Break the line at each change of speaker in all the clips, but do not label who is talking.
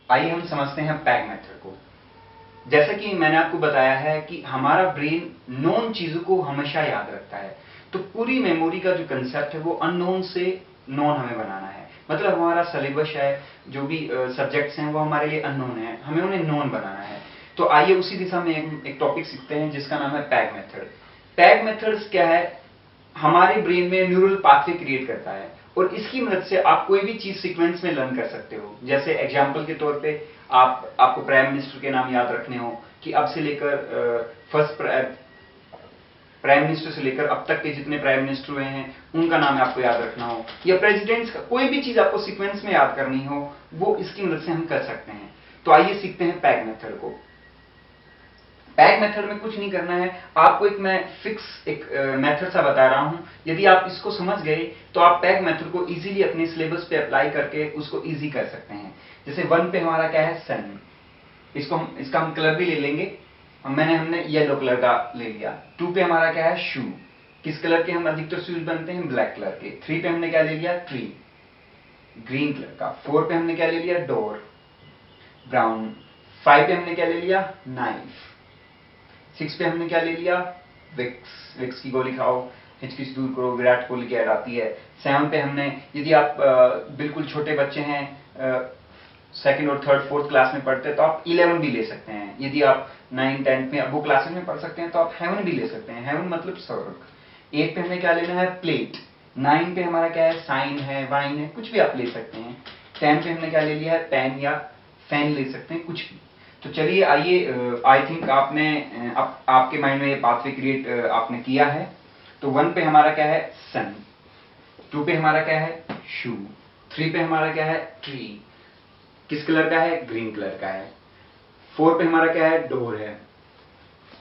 आइए हम समझते हैं पैग मेथड को। जैसा कि मैंने आपको बताया है कि हमारा ब्रेन नोन चीजों को हमेशा याद रखता है, तो पूरी मेमोरी का जो कंसेप्ट है वो अननोन से नोन हमें बनाना है। मतलब हमारा सिलेबस है, जो भी सब्जेक्ट्स हैं वो हमारे लिए अननोन है, हमें उन्हें नोन बनाना है। तो आइए उसी दिशा में एक टॉपिक सीखते हैं जिसका नाम है पैग मेथड। पैग मेथड्स क्या है? हमारे ब्रेन में न्यूरल पाथवे क्रिएट करता है और इसकी मदद से आप कोई भी चीज सीक्वेंस में लर्न कर सकते हो। जैसे एग्जांपल के तौर पे आपको प्राइम मिनिस्टर के नाम याद रखने हो कि अब से लेकर फर्स्ट प्राइम मिनिस्टर से लेकर अब तक के जितने प्राइम मिनिस्टर हुए हैं उनका नाम आपको याद रखना हो, या प्रेसिडेंट्स का कोई भी चीज आपको सीक्वेंस में याद करनी हो, वो इसकी मदद से हम कर सकते हैं। तो आइए सीखते हैं पैग मेथड को। पैग मेथड में कुछ नहीं करना है, आपको मैं फिक्स मेथड सा बता रहा हूं। यदि आप इसको समझ गए तो आप पैग मेथड को इजीली अपने सिलेबस पे अप्लाई करके उसको इजी कर सकते हैं। जैसे 1 पे हमारा क्या है? सन। इसका हम कलर भी ले लेंगे। हमने येलो कलर का ले लिया। 2 पे हमारा क्या है? शू। किस कलर के हम अधिकतर शूज बनते हैं? ब्लैक कलर के। 3 पे हमने क्या ले लिया? ट्री, ग्रीन कलर का। 4 पे हमने क्या ले लिया? Door, brown. 5 पे हमने क्या ले लिया? नाइफ। 6 पे हमने क्या ले लिया? विक्स की गोली खाओ, हिचकिच दूर करो, विराट कोहली की ऐड आती है। 7 पे हमने, यदि आप बिल्कुल छोटे बच्चे हैं, सेकंड और थर्ड फोर्थ क्लास में पढ़ते हैं, तो आप 11 भी ले सकते हैं। यदि आप 9 10 में वो क्लासेस में पढ़ सकते हैं तो आप हेवन भी ले सकते हैं। हेवन मतलब स्वर्ग। 8 पे हमें क्या लेना है? प्लेट। 9 पे हमारा क्या है? साइन है, वाइन है, कुछ भी आप ले सकते हैं। 10 पे हमने क्या ले लिया है? पेन या फैन ले सकते हैं, कुछ भी। तो चलिए आइए, आई थिंक आपके माइंड में ये पाथवे क्रिएट आपने किया है। तो 1 पे हमारा क्या है? सन। 2 पे हमारा क्या है? शू। 3 पे हमारा क्या है? ट्री। किस कलर का है? ग्रीन कलर का है। 4 पे हमारा क्या है? डोर है।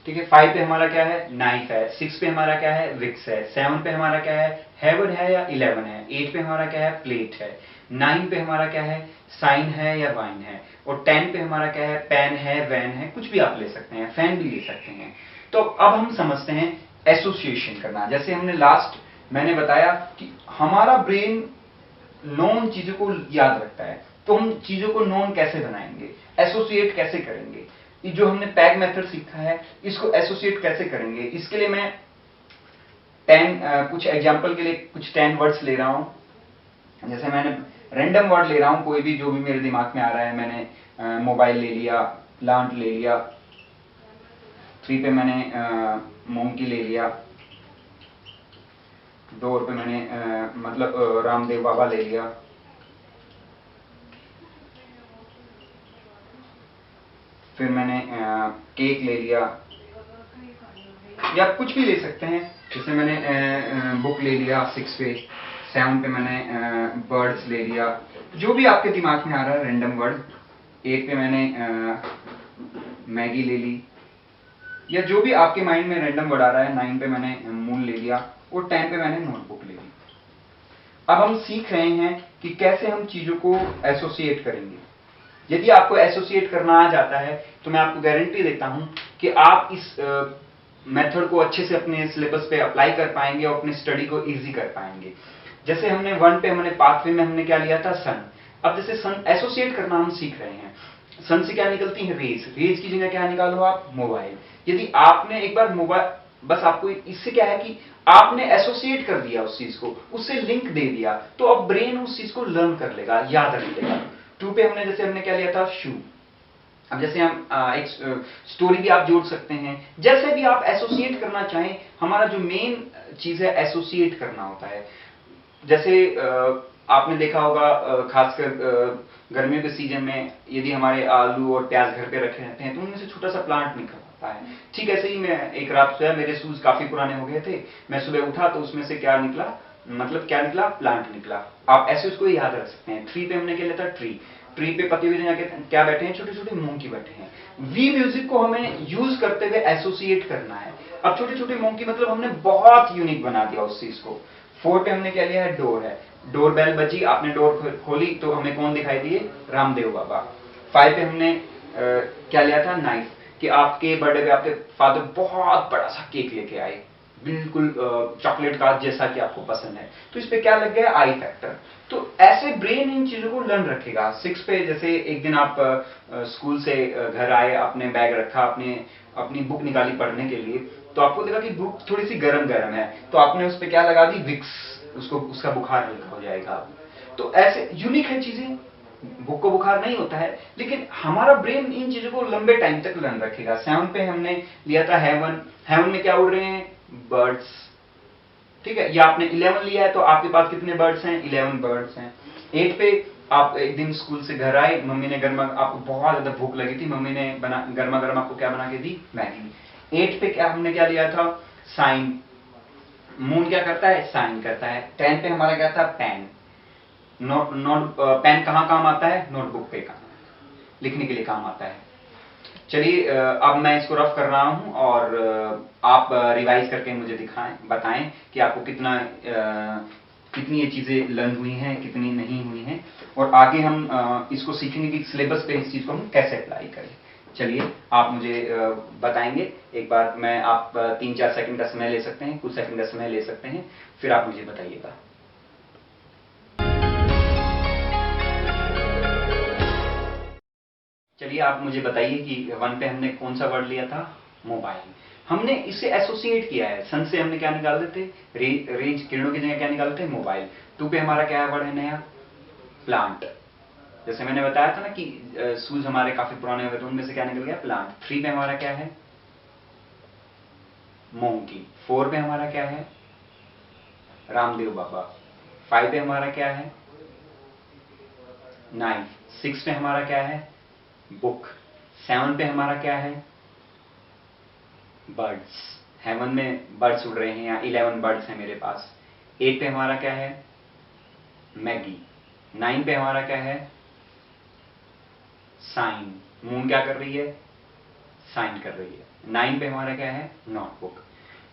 ठीक है। 5 पे हमारा क्या है? नाइफ है। 6 पे हमारा क्या है? विक्स है। 7 पे हमारा क्या है? हेवन है या 11 है। 8 पे हमारा क्या है? प्लेट है। 9 पे हमारा क्या है? साइन है या वाइन है। और 10 पे हमारा क्या है? पेन है, वैन है, कुछ भी आप ले सकते हैं, फैन भी ले सकते हैं। तो अब हम समझते हैं एसोसिएशन करना। जैसे मैंने बताया कि हमारा ब्रेन नॉन चीजों को याद रखता है, तो हम चीजों को नॉन कैसे बनाएंगे, एसोसिएट कैसे करेंगे? ये जो हमने पैग मेथड सीखा है, इसको एसोसिएट कैसे करेंगे? इसके लिए मैं कुछ एग्जांपल के लिए कुछ 10 वर्ड्स ले रहा हूं। जैसे मैंने रैंडम वर्ड ले रहा हूं, कोई भी जो भी मेरे दिमाग में आ रहा है। मैंने मोबाइल ले लिया, प्लांट ले लिया। 3 पे मैंने मोंकी ले लिया। डोर पे मैंने मतलब रामदेव बाबा ले लिया। फिर मैंने केक ले लिया, या कुछ भी ले सकते हैं। जैसे मैंने बुक ले लिया 6 पे। 7 पे मैंने बर्ड्स ले लिया। जो भी आपके दिमाग में आ रहा है रैंडम वर्ड। 8 पे मैंने मैगी ले ली, या जो भी आपके माइंड में रैंडम वर्ड आ रहा है। 9 पे मैंने मून ले लिया और 10 पे मैंने नोटबुक ले ली। अब हम सीख रहे हैं कि कैसे हम चीजों को एसोसिएट करेंगे। यदि आपको एसोसिएट करना आ जाता है तो मैं आपको गारंटी देता हूं कि आप इस मेथड को अच्छे से अपने सिलेबस पे अप्लाई कर पाएंगे और अपनी स्टडी को इजी कर पाएंगे। जैसे हमने 1 पे हमने पाथवे में हमने क्या लिया था? सन। अब जैसे सन एसोसिएट करना हम सीख रहे हैं। सन से क्या निकलती है? रेज। रेज की जगह क्या निकालो आप? मोबाइल। यदि आपने एक बार मोबाइल, बस आपको इससे क्या है कि आपने एसोसिएट कर दिया उस चीज को, उससे लिंक दे दिया, तो अब ब्रेन उस चीज को लर्न कर लेगा, याद रख लेगा। 2 पे हमने क्या लिया था? शू। अब जैसे हम एक स्टोरी भी आप जोड़ सकते हैं, जैसे भी आप एसोसिएट करना चाहें। हमारा जो मेन चीज है एसोसिएट करना होता है। जैसे आपने देखा होगा, खासकर गर्मियों के सीजन में यदि हमारे आलू और प्याज घर पे रखे रहते हैं तो उनमें से छोटा सा प्लांट निकल आता है। ठीक ऐसे ही मैं एक रात सोया, मेरे शूज काफी पुराने हो गए थे। मैं सुबह उठा तो उसमें से क्या निकला? प्लांट निकला। आप ऐसे उसको याद रख सकते हैं। 3 पे हमने क्या लिया था? ट्री। ट्री पे पत्ते हुए क्या बैठे हैं? छोटे छोटे मोंकी बैठे हैं। वी म्यूजिक को हमें यूज करते हुए एसोसिएट करना है। अब छोटे छोटे मोंकी मतलब हमने बहुत यूनिक बना दिया उस चीज को। 4 पे हमने क्या लिया है? डोर है। डोर बेल बजी, आपने डोर खोली तो हमें कौन दिखाई दिए? रामदेव बाबा। 5 पे हमने क्या लिया था? नाइफ, कि आपके बर्थडे पे आपके फादर बहुत बड़ा सा केक लेके आए, बिल्कुल चॉकलेट का जैसा कि आपको पसंद है, तो इस पे क्या लग गया, आई फैक्टर। तो ऐसे ब्रेन इन चीजों को लर्न रखेगा। 6 पे जैसे एक दिन आप स्कूल से घर आए, आपने बैग रखा, आपने अपनी बुक निकाली पढ़ने के लिए, तो आपको लगा कि बुक थोड़ी सी गर्म गर्म है, तो आपने उस पर क्या लगा दी, विक्स, उसको उसका बुखार हल्का हो जाएगा। तो ऐसे यूनिक है चीजें, बुक को बुखार नहीं होता है, लेकिन हमारा ब्रेन इन चीजों को लंबे टाइम तक लर्न रखेगा। 7 पे हमने लिया था हेवन, हेवन में क्या उड़ रहे हैं, बर्ड्स, ठीक है। या आपने 11 लिया है तो आपके पास कितने बर्ड्स हैं, 11 बर्ड्स हैं। 8 पे आप एक दिन स्कूल से घर आए, मम्मी ने गर्मा, आपको बहुत ज्यादा भूख लगी थी, मम्मी ने बना गर्मा गर्म आपको क्या बना के दी, मैगी। 8 पे क्या हमने क्या लिया था, साइन। मून क्या करता है, साइन करता है। 10 पे हमारा क्या था, पेन। नोट पेन कहाँ काम आता है, नोटबुक पे काम, लिखने के लिए काम आता है। चलिए अब मैं इसको रफ कर रहा हूं और आप रिवाइज करके मुझे दिखाएं, बताएं कि आपको कितनी ये चीजें लर्न हुई हैं, कितनी नहीं हुई हैं, और आगे हम इसको सीखेंगे कि सिलेबस पे इस चीज को हम कैसे अप्लाई करें। चलिए आप मुझे बताएंगे एक बार, मैं आप 3-4 सेकंड का समय ले सकते हैं, कुछ सेकंड का समय ले सकते हैं, फिर आप मुझे बताइएगा। चलिए आप मुझे बताइए कि 1 पे हमने कौन सा वर्ड लिया था, मोबाइल। हमने इसे एसोसिएट किया है, सन से हमने क्या निकाल देते, रेंज, किरणों की जगह क्या निकालते हैं, मोबाइल। 2 पे हमारा क्या वर्ड है नया, प्लांट। जैसे मैंने बताया था ना कि शूज हमारे काफी पुराने हुए, तो उनमें से क्या निकल गया, प्लांट। 3 पे हमारा क्या है, मोंकी। 4 पे हमारा क्या है, रामदेव बाबा। 5 पे हमारा क्या है, नाइफ। 6 पे हमारा क्या है, बुक। 7 पे हमारा क्या है, बर्ड्स। हेवन में बर्ड्स उड़ रहे हैं, या 11 बर्ड्स हैं मेरे पास। 8 पे हमारा क्या है, मैगी। 9 पे हमारा क्या है, साइन। मून क्या कर रही है, साइन कर रही है। 9 पे हमारा क्या है, नोटबुक।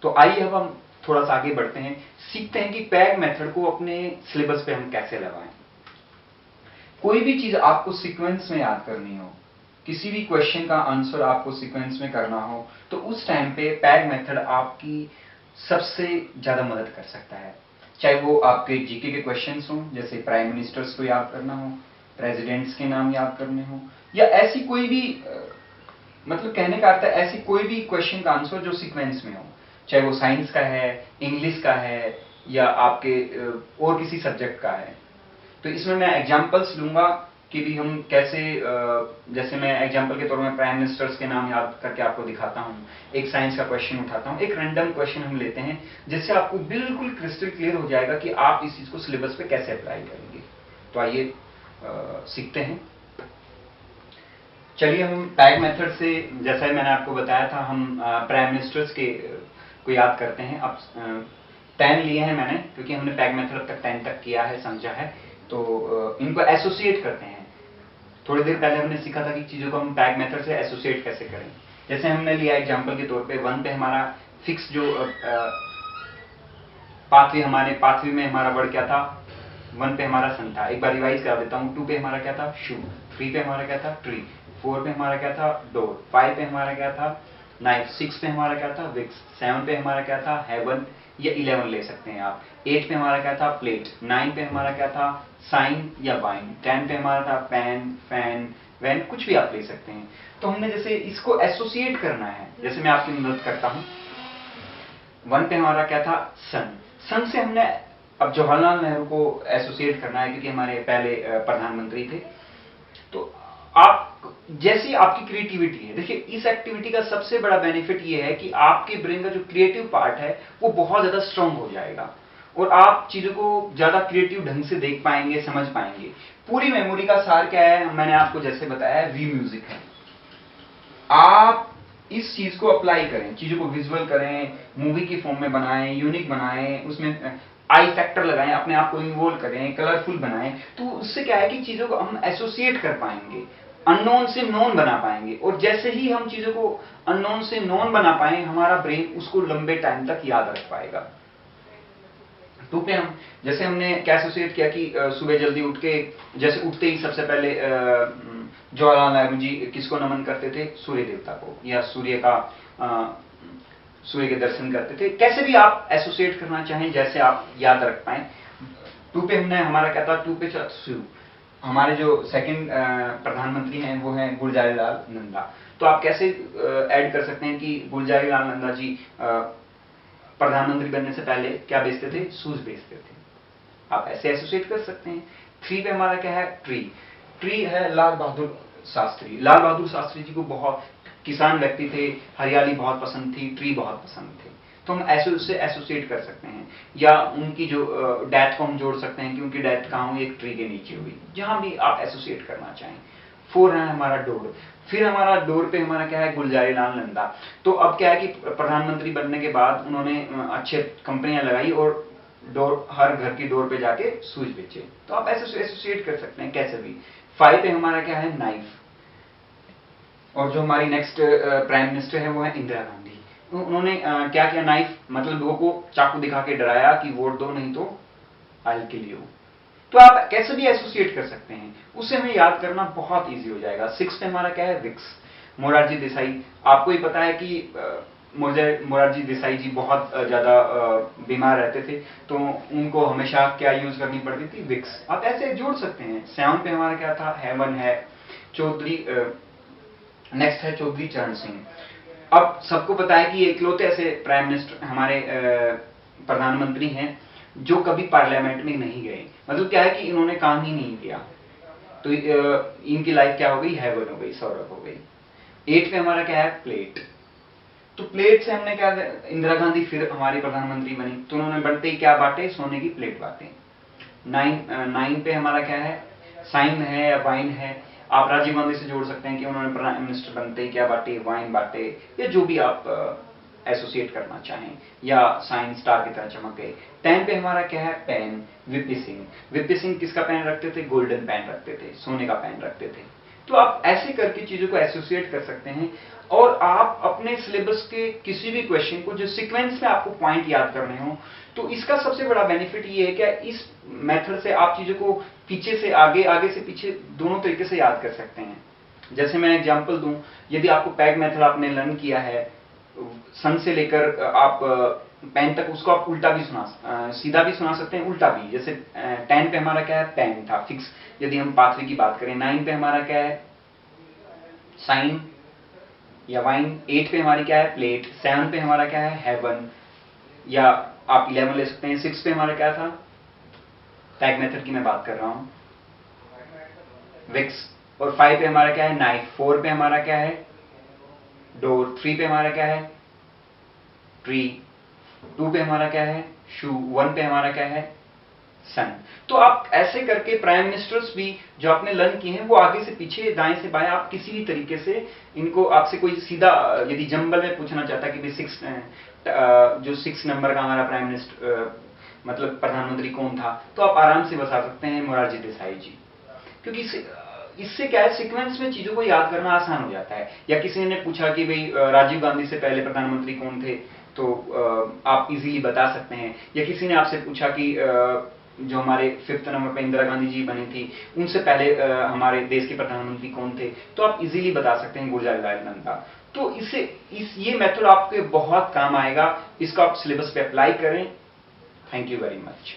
तो आइए अब हम थोड़ा सा आगे बढ़ते हैं, सीखते हैं कि पैग मेथड को अपने सिलेबस पे हम कैसे लगाएं। कोई भी चीज आपको सीक्वेंस में याद करनी हो, किसी भी क्वेश्चन का आंसर आपको सीक्वेंस में करना हो, तो उस टाइम पे पैग मेथड आपकी सबसे ज्यादा मदद कर सकता है। चाहे वो आपके जीके के क्वेश्चंस हों, जैसे प्राइम मिनिस्टर्स को याद करना हो, प्रेसिडेंट्स के नाम याद करने हो, या ऐसी कोई भी मतलब कहने का अर्थ है ऐसी कोई भी क्वेश्चन का आंसर जो सीक्वेंस में हो, चाहे वो साइंस का है, इंग्लिश का है, या आपके और किसी सब्जेक्ट का है। तो इसमें मैं एग्जांपल्स लूंगा कि भी हम कैसे, जैसे मैं एग्जांपल के तौर में प्राइम मिनिस्टर्स के नाम याद करके आपको दिखाता हूं, एक साइंस का क्वेश्चन उठाता हूं, एक रैंडम क्वेश्चन हम लेते हैं, जिससे आपको बिल्कुल क्रिस्टल क्लियर हो जाएगा कि आप इस चीज को सिलेबस पे कैसे अप्लाई करेंगे। तो आइए सीखते हैं। चलिए हम पैग मेथड से, जैसा मैंने आपको बताया था, हम प्राइम मिनिस्टर्स के को याद करते हैं। अब 10 लिए हैं मैंने, क्योंकि हमने पैग मेथड अब तक 10 तक किया है, समझा है, तो इनको एसोसिएट करते हैं। थोड़ी देर पहले हमने सीखा था कि चीजों को हम पैग मेथड से एसोसिएट कैसे करें। जैसे हमने लिया एग्जांपल के तौर पे, 1 पे हमारा फिक्स जो पाथवे, हमारे पाथवे में हमारा वर्ड क्या था, 1 पे हमारा सन था। एक बार रिवाइज करा देता हूँ। 2 पे हमारा क्या था, शू। 3 पे हमारा क्या था, ट्री। 4 पे हमारा क्या था, डोर। 5 पे हमारा क्या था, नाइफ। 6 पे हमारा क्या था, विक्स। 7 पे हमारा क्या था, हेवन, या 11 ले सकते हैं आप। 8 पे हमारा क्या था, प्लेट। 9 पे हमारा क्या था, साइन या बाइन। 10 पे हमारा था, पेन, फैन, वैन, कुछ भी आप ले सकते हैं। तो हमने जैसे इसको एसोसिएट करना है, जैसे मैं आपकी मदद करता हूं। 1 पे हमारा क्या था, सन। सन से हमने अब जवाहरलाल नेहरू को एसोसिएट करना है, क्योंकि हमारे पहले प्रधानमंत्री थे। तो आप जैसी आपकी क्रिएटिविटी है, देखिए इस एक्टिविटी का सबसे बड़ा बेनिफिट ये है कि आपके ब्रेन का जो क्रिएटिव पार्ट है वो बहुत ज्यादा स्ट्रांग हो जाएगा, और आप चीजों को ज्यादा क्रिएटिव ढंग से देख पाएंगे, समझ पाएंगे। पूरी मेमोरी का सार क्या है, मैंने आपको जैसे बताया, वी म्यूजिक है। आप इस चीज को अप्लाई करें, चीजों को विजुअल करें, मूवी की फॉर्म में बनाएं, यूनिक बनाएं, उसमें आई फैक्टर लगाएं, अपने आप को इन्वॉल्व करें, कलरफुल बनाएं। तो उससे क्या है कि चीजों को हम एसोसिएट कर पाएंगे, अननोन से नोन बना पाएंगे, और जैसे ही हम चीजों को अननोन से नोन बना पाए, हमारा ब्रेन उसको लंबे टाइम तक याद रख पाएगा। 2 पे हम, जैसे हमने क्या एसोसिएट किया कि सुबह जल्दी उठ के, जैसे उठते ही सबसे पहले जवाहरलाल नेहरू जी किसको नमन करते थे, सूर्य देवता को, या सूर्य का सूर्य के दर्शन करते थे। कैसे भी आप एसोसिएट करना चाहें, जैसे आप याद रख पाए। 2 पे हमने हमारा क्या था, 2 पे सू। हमारे जो सेकंड प्रधानमंत्री हैं वो हैं गुलजारी लाल नंदा। तो आप कैसे ऐड कर सकते हैं कि गुलजारी लाल नंदा जी प्रधानमंत्री बनने से पहले क्या बेचते थे, शूज बेचते थे। आप ऐसे एसोसिएट कर सकते हैं। 3 पे हमारा क्या है, ट्री। ट्री है लाल बहादुर शास्त्री। लाल बहादुर शास्त्री जी को बहुत किसान व्यक्ति थे, हरियाली बहुत पसंद थी, ट्री बहुत पसंद थे। तो हम ऐसे उससे एसोसिएट कर सकते हैं। या उनकी जो डेथ को हम जोड़ सकते हैं कि उनकी डेथ कहाँ हुई, एक ट्री के नीचे हुई। जहां भी आप एसोसिएट करना चाहें। 4 है हमारा डोर। फिर हमारा डोर पे हमारा क्या है, गुलजारी लाल नंदा। तो अब क्या है कि प्रधानमंत्री बनने के बाद उन्होंने अच्छे कंपनियां लगाई और डोर, हर घर की डोर पे जाके शूज बेचे। तो आप ऐसे एसोसिएट कर सकते हैं कैसे भी। 5 पे हमारा क्या है, नाइफ। और जो हमारी नेक्स्ट प्राइम मिनिस्टर है वो है इंदिरा गांधी। तो उन्होंने क्या किया, नाइफ मतलब लोगों को चाकू दिखा के डराया कि वोट दो नहीं तो आई विल किल यू। तो आप कैसे भी एसोसिएट कर सकते हैं, उसे हमें याद करना बहुत इजी हो जाएगा। 6 पे हमारा क्या है, विक्स। मोरारजी देसाई। आपको ही पता है कि मोरारजी देसाई जी बहुत ज्यादा बीमार रहते थे, तो उनको हमेशा क्या यूज करनी पड़ती थी, विक्स। आप ऐसे जोड़ सकते हैं। 7 पे हमारा क्या था, हेवन है। चौधरी नेक्स्ट है चौधरी चरण सिंह। अब सबको पता है कि ये इकलौते ऐसे प्राइम मिनिस्टर हमारे प्रधानमंत्री हैं जो कभी पार्लियामेंट में नहीं गए। मतलब क्या है कि इन्होंने काम ही नहीं किया। तो इनकी लाइफ क्या हो गई, हेवन हो गई, सौरभ हो गई। 8 पे हमारा क्या है, प्लेट। तो प्लेट से हमने क्या, इंदिरा गांधी फिर हमारी प्रधानमंत्री बनी, तो उन्होंने बढ़ते ही क्या बांटे, सोने की प्लेट बांटे। 9 पे हमारा क्या है, साइन है या वाइन है। आप राजीव गांधी से जोड़ सकते हैं कि उन्होंने प्राइम मिनिस्टर बनते ही क्या बांटे, वाइन बांटे, या जो भी आप एसोसिएट करना चाहें, या साइन स्टार की तरह चमक गए। 10 पे हमारा क्या है, pen. VP Singh. VP Singh किसका पेन रखते थे, गोल्डन पेन रखते थे, सोने का पेन रखते थे। तो आप ऐसे करके चीजों को एसोसिएट कर सकते हैं। और आप अपने सिलेबस के किसी भी क्वेश्चन को जो सीक्वेंस में आपको पॉइंट याद करने हो, तो इसका सबसे बड़ा बेनिफिट ये है कि इस मेथड से आप चीजों को पीछे से आगे, आगे से पीछे दोनों तरीके से याद कर सकते हैं। जैसे मैं एग्जांपल दूं, यदि आपको पैग मेथड आपने लर्न किया है, सन से लेकर आप पेन तक, उसको आप उल्टा भी सीधा भी सुना सकते हैं, उल्टा भी। जैसे 10 पे हमारा क्या है, पेन था फिक्स, यदि हम पाथवे की बात करें। 9 पे हमारा क्या है, साइन या वाइन। 8 पे हमारी क्या है, प्लेट। 7 पे हमारा क्या है, हेवन, या आप 11 ले सकते हैं। 6 पे हमारा क्या था, टैग मेथड की मैं बात कर रहा हूं, विक्स। और 5 पे हमारा क्या है, नाइफ। 4 पे हमारा क्या है, डोर। 3 पे हमारा क्या है, ट्री। 2 पे हमारा क्या है, शू। 1 पे हमारा क्या है, सन। तो आप ऐसे करके प्राइम मिनिस्टर्स भी जो आपने लर्न किए हैं, वो आगे से पीछे, दाएं से बाएं, आप किसी भी तरीके से इनको, आपसे कोई सीधा यदि जंबल में पूछना चाहता कि भाई 6 नंबर का हमारा प्राइम मिनिस्टर मतलब प्रधानमंत्री कौन था, तो आप आराम से बता सकते हैं, मोरारजी देसाई जी। क्योंकि इससे क्या है, सीक्वेंस में चीजों को याद करना आसान हो जाता है। या किसी ने पूछा कि भाई राजीव गांधी से पहले प्रधानमंत्री कौन थे, तो आप इजीली बता सकते हैं। या किसी ने आपसे पूछा कि जो हमारे 5th नंबर पे इंदिरा गांधी जी बनी थी, उनसे पहले हमारे देश के प्रधानमंत्री कौन थे, तो आप इजीली बता सकते हैं, गुलजार लाल नंदा। तो ये मेथड आपके बहुत काम आएगा। इसको आप सिलेबस पे अप्लाई करें। Thank you very much.